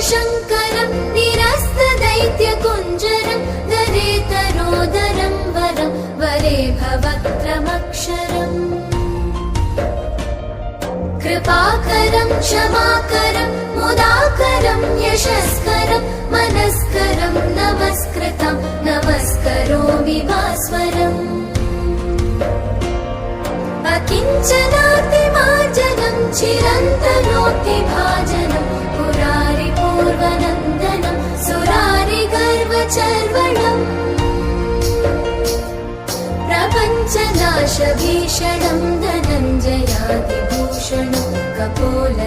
शिवशङ्करं निरस्तदैत्यकुञ्जरं धरे तरोदरं वरं वरे भवक्रमक्षरम् कृपाकरं क्षमाकरं मुदाकरं यशस्करं मनस्करं नमस्कृतं नमस्करोमि भास्वरम् अकिञ्चनातिमार्जनं चिरन्तनोक्तिभाजनं पुरारिपूर्वनन्दनं सुरारिगर्वचर्वणम् प्रपञ्चनाशभीषणं धनञ्जयादिभूषणं कपोल